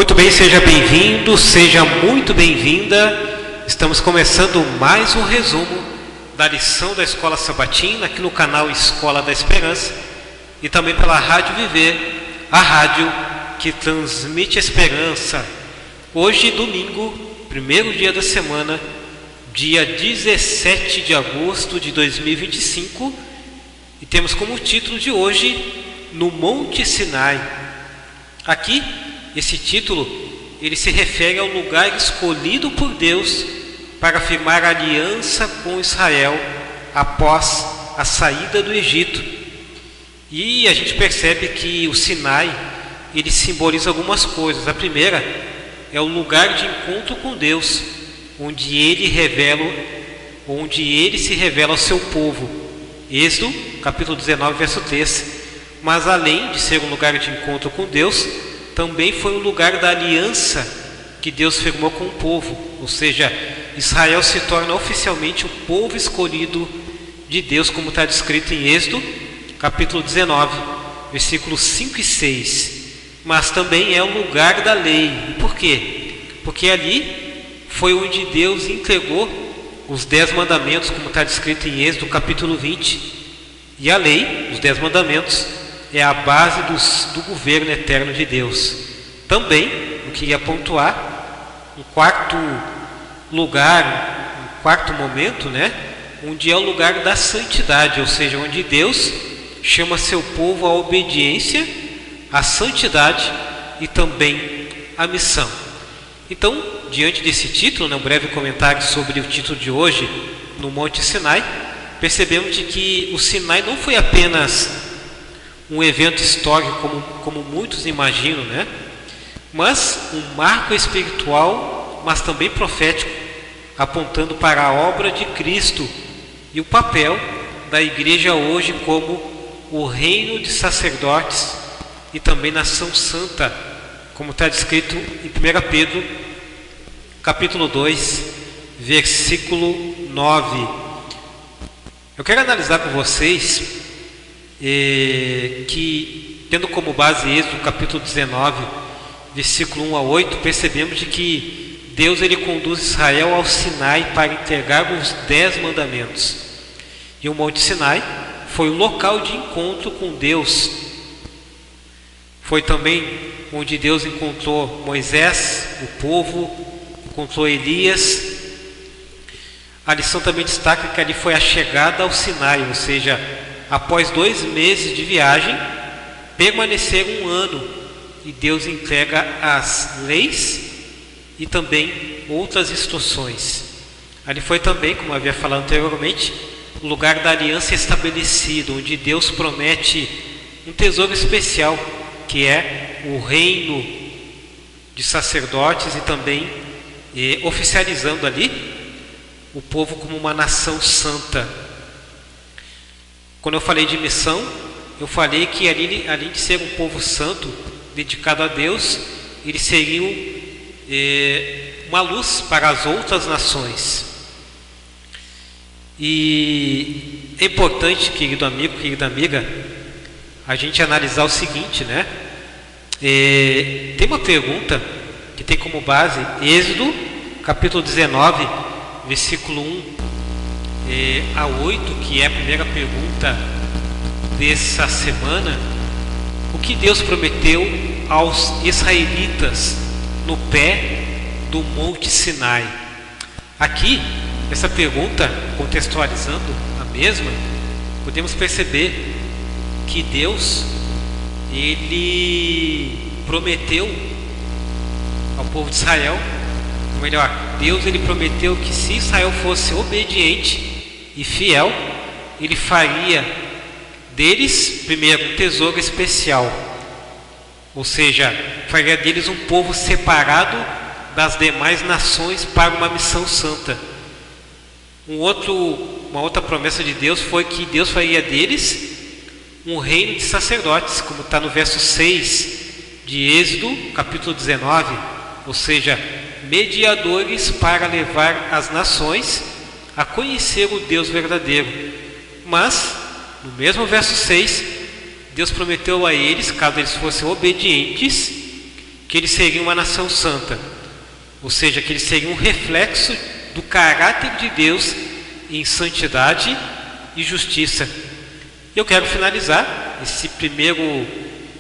Muito bem, seja bem-vindo, seja muito bem-vinda. Estamos começando mais um resumo da lição da Escola Sabatina aqui no canal Escola da Esperança e também pela Rádio Viver, a rádio que transmite esperança. Hoje, domingo, primeiro dia da semana, dia 17 de agosto de 2025, e temos como título de hoje, No Monte Sinai. Aqui, esse título, ele se refere ao lugar escolhido por Deus para firmar aliança com Israel após a saída do Egito. E a gente percebe que o Sinai, ele simboliza algumas coisas. A primeira é o lugar de encontro com Deus, onde ele se revela ao seu povo. Êxodo, capítulo 19, verso 3. Mas além de ser um lugar de encontro com Deus, também foi um lugar da aliança que Deus firmou com o povo, ou seja, Israel se torna oficialmente o povo escolhido de Deus, como está descrito em Êxodo, capítulo 19, versículos 5 e 6. Mas também é o lugar da lei. E por quê? Porque ali foi onde Deus entregou os 10 mandamentos, como está descrito em Êxodo, capítulo 20. E a lei, os 10 mandamentos, é a base do governo eterno de Deus. Também, eu queria pontuar um quarto lugar, um quarto momento, onde é o lugar da santidade, ou seja, onde Deus chama seu povo à obediência, à santidade e também à missão. Então, diante desse título, um breve comentário sobre o título de hoje, no Monte Sinai, percebemos de que o Sinai não foi apenas um evento histórico como muitos imaginam, mas um marco espiritual, mas também profético, apontando para a obra de Cristo e o papel da igreja hoje como o reino de sacerdotes e também nação santa, como está descrito em 1 Pedro, capítulo 2, versículo 9. Eu quero analisar com vocês que, tendo como base Êxodo capítulo 19, versículo 1 a 8, percebemos de que Deus ele conduz Israel ao Sinai para entregar os 10 mandamentos. E o Monte Sinai foi o local de encontro com Deus. Foi também onde Deus encontrou Moisés, o povo, encontrou Elias. A lição também destaca que ali foi a chegada ao Sinai, ou seja, após 2 meses de viagem, permaneceram 1 ano e Deus entrega as leis e também outras instruções. Ali foi também, como eu havia falado anteriormente, o lugar da aliança estabelecido, onde Deus promete um tesouro especial, que é o reino de sacerdotes e também oficializando ali o povo como uma nação santa. Quando eu falei de missão, eu falei que além de ser um povo santo, dedicado a Deus, eles seriam uma luz para as outras nações. E é importante, querido amigo, querida amiga, a gente analisar o seguinte, tem uma pergunta que tem como base Êxodo, capítulo 19, versículo 1 a 8, que é a primeira pergunta dessa semana. O que Deus prometeu aos israelitas no pé do Monte Sinai? Aqui, essa pergunta, contextualizando a mesma, podemos perceber que Deus, ele prometeu ao povo de Israel, ou melhor, Deus ele prometeu que se Israel fosse obediente e fiel, ele faria deles, primeiro, um tesouro especial, ou seja, faria deles um povo separado das demais nações para uma missão santa. Uma outra promessa de Deus foi que Deus faria deles um reino de sacerdotes, como está no verso 6 de Êxodo, capítulo 19, ou seja, mediadores para levar as nações a conhecer o Deus verdadeiro. Mas, no mesmo verso 6, Deus prometeu a eles, caso eles fossem obedientes, que eles seriam uma nação santa, ou seja, que eles seriam um reflexo do caráter de Deus em santidade e justiça. Eu quero finalizar esse primeiro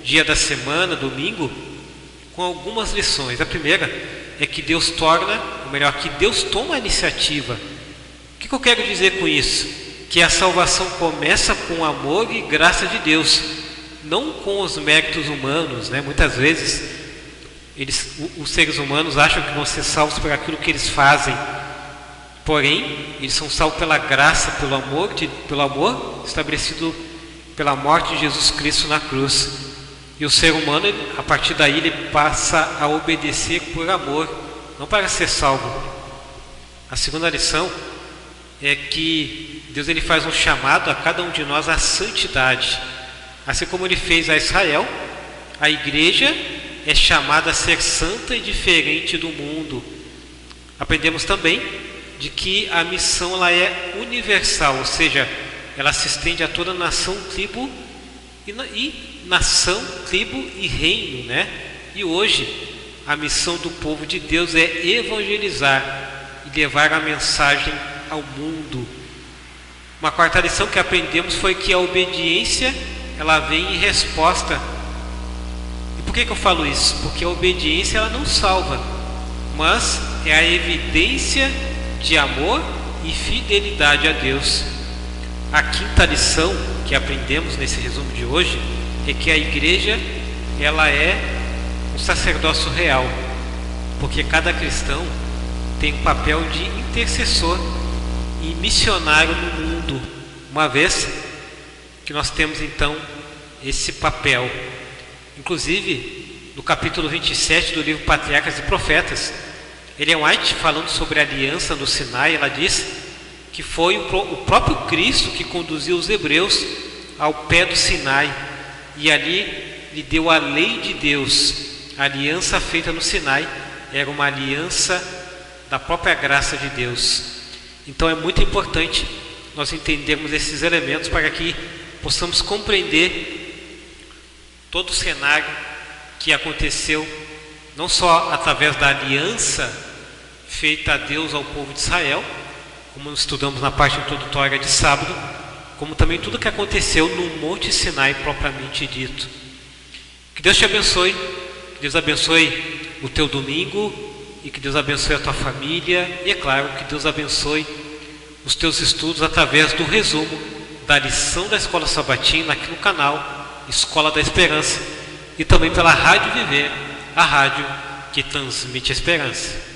dia da semana, domingo, com algumas lições. A primeira é que Deus torna, ou melhor, que Deus toma a iniciativa. O que eu quero dizer com isso? Que a salvação começa com o amor e graça de Deus, não com os méritos humanos, né? Muitas vezes os seres humanos acham que vão ser salvos por aquilo que eles fazem, porém eles são salvos pela graça, pelo amor estabelecido pela morte de Jesus Cristo na cruz. E o ser humano, a partir daí, ele passa a obedecer por amor, não para ser salvo. A segunda lição é que Deus ele faz um chamado a cada um de nós à santidade. Assim como ele fez a Israel, a igreja é chamada a ser santa e diferente do mundo. Aprendemos também de que a missão ela é universal, ou seja, ela se estende a toda nação, tribo e reino, né? E hoje a missão do povo de Deus é evangelizar e levar a mensagem ao mundo. Uma quarta lição que aprendemos foi que a obediência ela vem em resposta. E por que eu falo isso? Porque a obediência ela não salva, mas é a evidência de amor e fidelidade a Deus. A quinta lição que aprendemos nesse resumo de hoje é que a igreja ela é um sacerdócio real, porque cada cristão tem um papel de intercessor e missionário no mundo, uma vez que nós temos então esse papel. Inclusive, no capítulo 27 do livro Patriarcas e Profetas, Ellen White, falando sobre a aliança no Sinai, ela diz que foi o próprio Cristo que conduziu os hebreus ao pé do Sinai, e ali lhe deu a lei de Deus. A aliança feita no Sinai era uma aliança da própria graça de Deus. Então é muito importante nós entendermos esses elementos para que possamos compreender todo o cenário que aconteceu, não só através da aliança feita a Deus ao povo de Israel, como estudamos na parte introdutória de sábado, como também tudo que aconteceu no Monte Sinai propriamente dito. Que Deus te abençoe, que Deus abençoe o teu domingo e que Deus abençoe a tua família e, é claro, que Deus abençoe os teus estudos através do resumo da lição da Escola Sabatina aqui no canal Escola da Esperança e também pela Rádio Viver, a rádio que transmite a esperança.